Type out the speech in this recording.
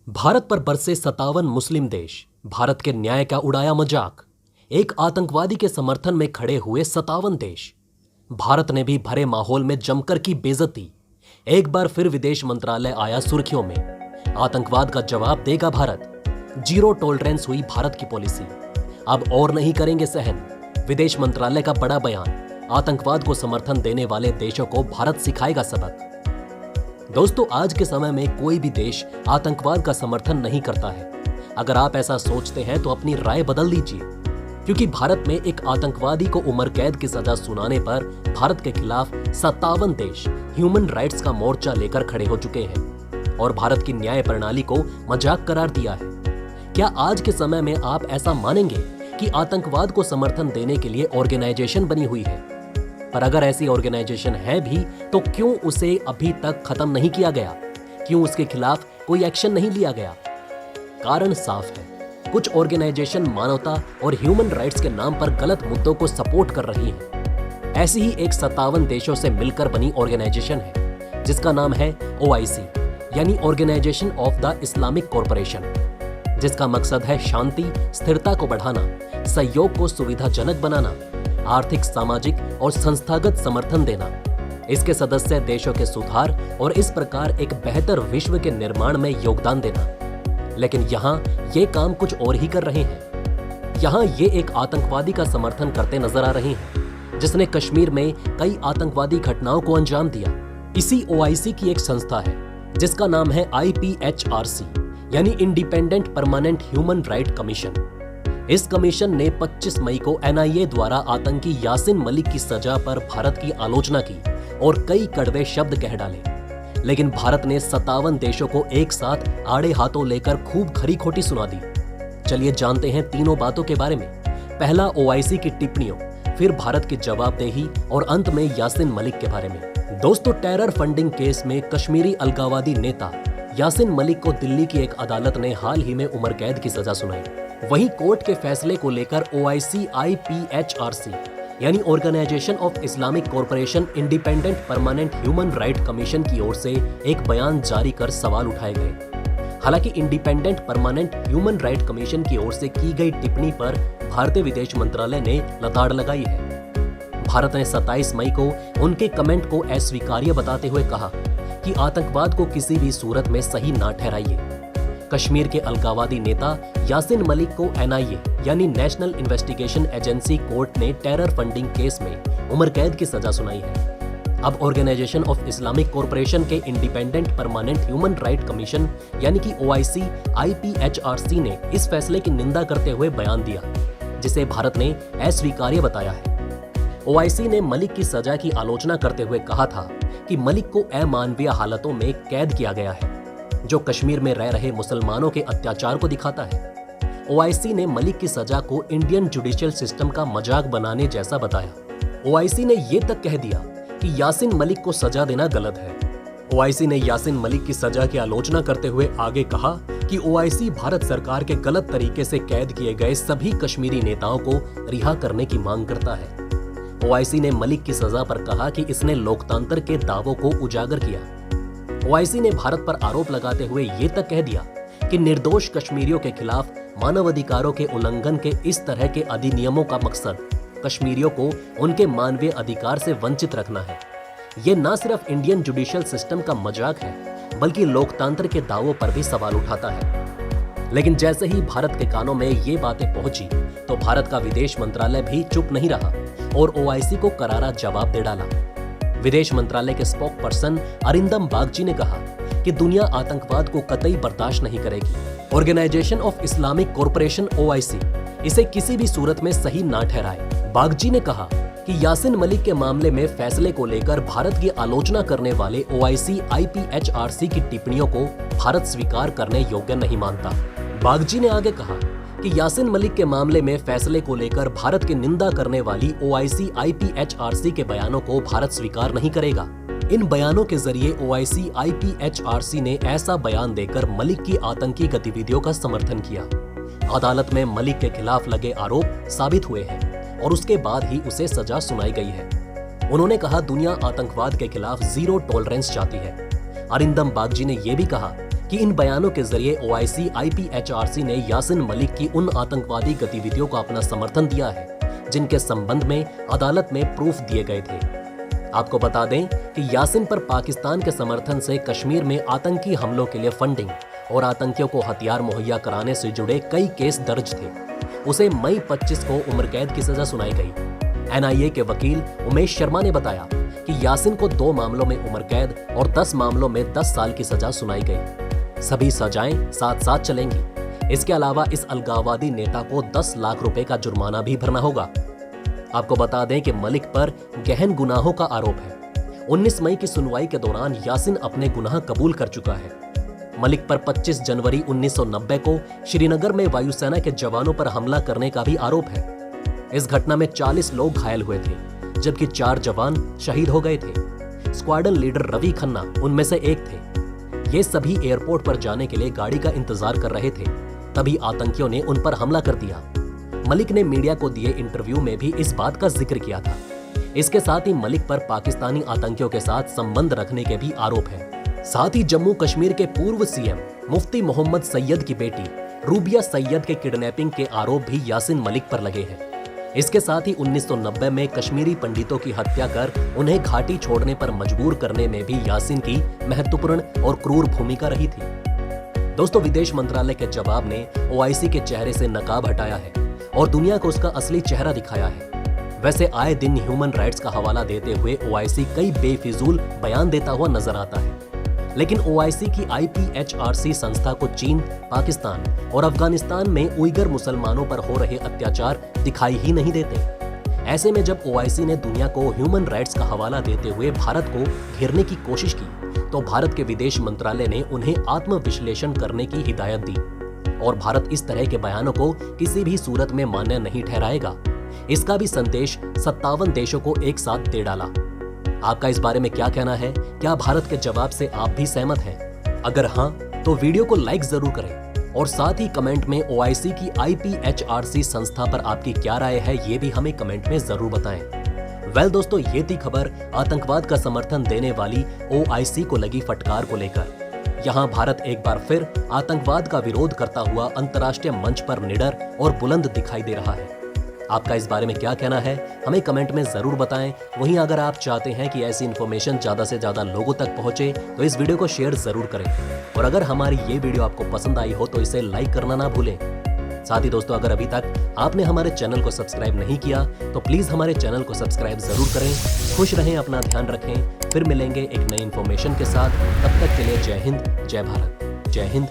भारत पर बरसे 57 मुस्लिम देश, भारत के न्याय का उड़ाया मजाक। एक आतंकवादी के समर्थन में खड़े हुए 57 देश। भारत ने भी भरे माहौल में जमकर की बेइज्जती। एक बार फिर विदेश मंत्रालय आया सुर्खियों में। आतंकवाद का जवाब देगा भारत। जीरो टॉलरेंस हुई भारत की पॉलिसी। अब और नहीं करेंगे सहन। विदेश मंत्रालय का बड़ा बयान। आतंकवाद को समर्थन देने वाले देशों को भारत सिखाएगा सबक। दोस्तों, आज के समय में कोई भी देश आतंकवाद का समर्थन नहीं करता है। अगर आप ऐसा सोचते हैं तो अपनी राय बदल दीजिए, क्योंकि भारत में एक आतंकवादी को उम्र कैद की सजा सुनाने पर भारत के खिलाफ 57 देश ह्यूमन राइट्स का मोर्चा लेकर खड़े हो चुके हैं और भारत की न्याय प्रणाली को मजाक करार दिया है। क्या आज के समय में आप ऐसा मानेंगे कि आतंकवाद को समर्थन देने के लिए ऑर्गेनाइजेशन बनी हुई है? पर अगर ऐसी ऑर्गेनाइजेशन है भी तो क्यों उसे अभी तक खत्म नहीं किया गया? क्यों उसके खिलाफ कोई एक्शन नहीं लिया गया? कारण साफ है। कुछ ऑर्गेनाइजेशन मानवता और ह्यूमन राइट्स के नाम पर गलत मुद्दों को सपोर्ट कर रही हैं। ऐसी ही एक 57 देशों से मिलकर बनी ऑर्गेनाइजेशन है जिसका नाम है OIC, यानी organisation of the Islamic corporation, जिसका मकसद है शांति, स्थिरता को बढ़ाना, सहयोग को सुविधाजनक बनाना, आर्थिक, सामाजिक और संस्थागत समर्थन देना, इसके सदस्य देशों के सुधार और इस प्रकार एक बेहतर विश्व के निर्माण में योगदान देना। लेकिन यहाँ ये काम कुछ और ही कर रहे हैं। यहाँ ये एक आतंकवादी का समर्थन करते नजर आ रहे हैं जिसने कश्मीर में कई आतंकवादी घटनाओं को अंजाम दिया। इसी OIC की एक संस्था है जिसका नाम है IPHRC, यानी independent permanent human right commission. इस कमीशन ने 25 मई को NIA द्वारा आतंकी यासिन मलिक की सजा पर भारत की आलोचना की और कई कड़वे शब्द कह डाले। लेकिन भारत ने 57 देशों को एक साथ आड़े हाथों लेकर खूब खरी खोटी सुना दी। चलिए जानते हैं तीनों बातों के बारे में। पहला, OIC की टिप्पणियों, फिर भारत की जवाबदेही और अंत में यासिन मलिक के बारे में। दोस्तों, टेरर फंडिंग केस में कश्मीरी अलगाववादी नेता यासिन मलिक को दिल्ली की एक अदालत ने हाल ही में उम्र कैद की सजा सुनाई। वहीं कोर्ट के फैसले को लेकर OIC IPHRC, यानी organisation of Islamic corporation independent permanent human right commission की ओर से एक बयान जारी कर सवाल उठाए गए। हालांकि independent permanent human right commission की ओर से की गई टिप्पणी पर भारतीय विदेश मंत्रालय ने लताड़ लगाई है। भारत ने 27 मई को उनके कमेंट को अस्वीकार्य बताते हुए कहा कि आतंकवाद को किसी भी सूरत में सही ना ठहराइए। कश्मीर के अलगाववादी नेता यासिन मलिक को NIA, यानी नेशनल इन्वेस्टिगेशन एजेंसी कोर्ट ने टेरर फंडिंग केस में उम्र कैद की सजा सुनाई है। अब ऑर्गेनाइजेशन ऑफ इस्लामिक कॉरपोरेशन के independent permanent human right commission, यानी कि OIC IPHRC ने इस फैसले की निंदा करते हुए बयान दिया, जिसे भारत ने अस्वीकार्य बताया है। OIC ने मलिक की सजा की आलोचना करते हुए कहा था कि मलिक को अमानवीय हालतों में कैद किया गया है, जो कश्मीर में रह रहे मुसलमानों के अत्याचार को दिखाता है। OIC ने मलिक की सजा को इंडियन जुडिशियल सिस्टम का मजाक बनाने जैसा बताया। OIC ने ये तक कह दिया कि यासिन मलिक को सजा देना गलत है। OIC ने यासिन मलिक की सजा की आलोचना करते हुए आगे कहा कि OIC भारत सरकार के गलत तरीके से कैद किए गए सभी कश्मीरी नेताओं को रिहा करने की मांग करता है। OIC ने मलिक की सजा पर कहा कि इसने लोकतंत्र के दावों को उजागर किया। OIC ने भारत पर आरोप लगाते हुए ये तक कह दिया कि निर्दोष कश्मीरियों के खिलाफ मानवाधिकारों के उल्लंघन के इस तरह के अधिनियमों का मकसद कश्मीरियों को उनके मानवीय अधिकार से वंचित रखना है। ये न सिर्फ इंडियन जुडिशियल सिस्टम का मजाक है, बल्कि लोकतंत्र के दावों पर भी सवाल उठाता है। लेकिन जैसे ही भारत के कानों में ये बातें पहुंची तो भारत का विदेश मंत्रालय भी चुप नहीं रहा और OIC को करारा जवाब दे डाला। विदेश मंत्रालय के स्पोक पर्सन अरिंदम बागची ने कहा कि दुनिया आतंकवाद को कतई बर्दाश्त नहीं करेगी। Organisation of Islamic corporation OIC इसे किसी भी सूरत में सही ना ठहराए। बागची ने कहा कि यासिन मलिक के मामले में फैसले को लेकर भारत की आलोचना करने वाले OIC IPHRC की टिप्पणियों को भारत स्वीकार करने योग्य नहीं मानता। बागची ने आगे कहा कि यासिन मलिक के मामले में फैसले को लेकर भारत की निंदा करने वाली OIC IPHRC के बयानों को भारत स्वीकार नहीं करेगा। इन बयानों के जरिए OIC IPHRC ने ऐसा बयान देकर मलिक की आतंकी गतिविधियों का समर्थन किया। अदालत में मलिक के खिलाफ लगे आरोप साबित हुए हैं और उसके बाद ही उसे सजा सुनाई गई है। उन्होंने कहा, दुनिया आतंकवाद के खिलाफ जीरो टॉलरेंस चाहती है। अरिंदम बागची ने यह भी कहा कि इन बयानों के जरिए ओआईसी आईपीएचआरसी ने यासिन मलिक की उन आतंकवादी गतिविधियों को अपना समर्थन दिया है जिनके संबंध में अदालत में प्रूफ दिए गए थे। आपको बता दें कि यासिन पर पाकिस्तान के समर्थन से कश्मीर में आतंकी हमलों के लिए फंडिंग और आतंकियों को हथियार मुहैया कराने से जुड़े कई केस दर्ज थे। उसे मई 25 को उम्र कैद की सजा सुनाई गई। एनआईए के वकील उमेश शर्मा ने बताया कि यासिन को 2 मामलों में उम्र कैद और 10 मामलों में 10 साल की सजा सुनाई गई। सभी सजाएं साथ साथ चलेंगी। इसके अलावा इस अलगाववादी नेता को 10 लाख रुपए का जुर्माना भी भरना होगा। आपको बता दें कि मलिक पर गहन गुनाहों का आरोप है। 19 मई की सुनवाई के दौरान यासिन अपने गुनाह कबूल कर चुका है। मलिक पर 25 जनवरी 1990 को श्रीनगर में वायुसेना के जवानों पर हमला करने का भी आरोप है। इस घटना में 40 लोग घायल हुए थे, जबकि 4 जवान शहीद हो गए थे। स्क्वाड्रन लीडर रवि खन्ना उनमें से एक थे। ये सभी एयरपोर्ट पर जाने के लिए गाड़ी का इंतजार कर रहे थे, तभी आतंकियों ने उन पर हमला कर दिया। मलिक ने मीडिया को दिए इंटरव्यू में भी इस बात का जिक्र किया था। इसके साथ ही मलिक पर पाकिस्तानी आतंकियों के साथ संबंध रखने के भी आरोप है। साथ ही जम्मू कश्मीर के पूर्व सीएम मुफ्ती मोहम्मद सैयद की बेटी रूबिया सैयद के किडनैपिंग के आरोप भी यासिन मलिक पर लगे हैं। इसके साथ ही 1990 में कश्मीरी पंडितों की हत्या कर उन्हें घाटी छोड़ने पर मजबूर करने में भी यासिन की महत्वपूर्ण और क्रूर भूमिका रही थी। दोस्तों, विदेश मंत्रालय के जवाब ने ओआईसी के चेहरे से नकाब हटाया है और दुनिया को उसका असली चेहरा दिखाया है। वैसे आए दिन ह्यूमन राइट्स का हवाला देते हुए ओआईसी कई बेफिजूल बयान देता हुआ नजर आता है, लेकिन ओआईसी की आईपीएचआरसी संस्था को चीन, पाकिस्तान और अफगानिस्तान में उइगर मुसलमानों पर हो रहे अत्याचार दिखाई ही नहीं देते। ऐसे में जब ओआईसी ने दुनिया को ह्यूमन राइट्स का हवाला देते हुए भारत को घेरने की कोशिश की, तो भारत के विदेश मंत्रालय ने उन्हें आत्मविश्लेषण करने की हिदायत दी और भारत इस तरह के बयानों को किसी भी सूरत में मान्य नहीं ठहराएगा। इसका भी संदेश 57 देशों को एक साथ दे डाला। आपका इस बारे में क्या कहना है? क्या भारत के जवाब से आप भी सहमत हैं? अगर हाँ, तो वीडियो को लाइक जरूर करें और साथ ही कमेंट में ओआईसी की आईपीएचआरसी संस्था पर आपकी क्या राय है, ये भी हमें कमेंट में जरूर बताएं। दोस्तों, ये थी खबर आतंकवाद का समर्थन देने वाली ओआईसी को लगी फटकार को लेकर। यहाँ भारत एक बार फिर आतंकवाद का विरोध करता हुआ अंतर्राष्ट्रीय मंच पर निडर और बुलंद दिखाई दे रहा है। आपका इस बारे में क्या कहना है, हमें कमेंट में जरूर बताएं। वहीं अगर आप चाहते हैं कि ऐसी इन्फॉर्मेशन ज्यादा से ज्यादा लोगों तक पहुंचे, तो इस वीडियो को शेयर जरूर करें और अगर हमारी ये वीडियो आपको पसंद आई हो तो इसे लाइक करना ना भूलें। साथ ही दोस्तों, अगर अभी तक आपने हमारे चैनल को सब्सक्राइब नहीं किया तो प्लीज हमारे चैनल को सब्सक्राइब जरूर करें। खुश रहें, अपना ध्यान रखें। फिर मिलेंगे एक नई इन्फॉर्मेशन के साथ। तब तक के लिए जय हिंद, जय भारत। जय हिंद,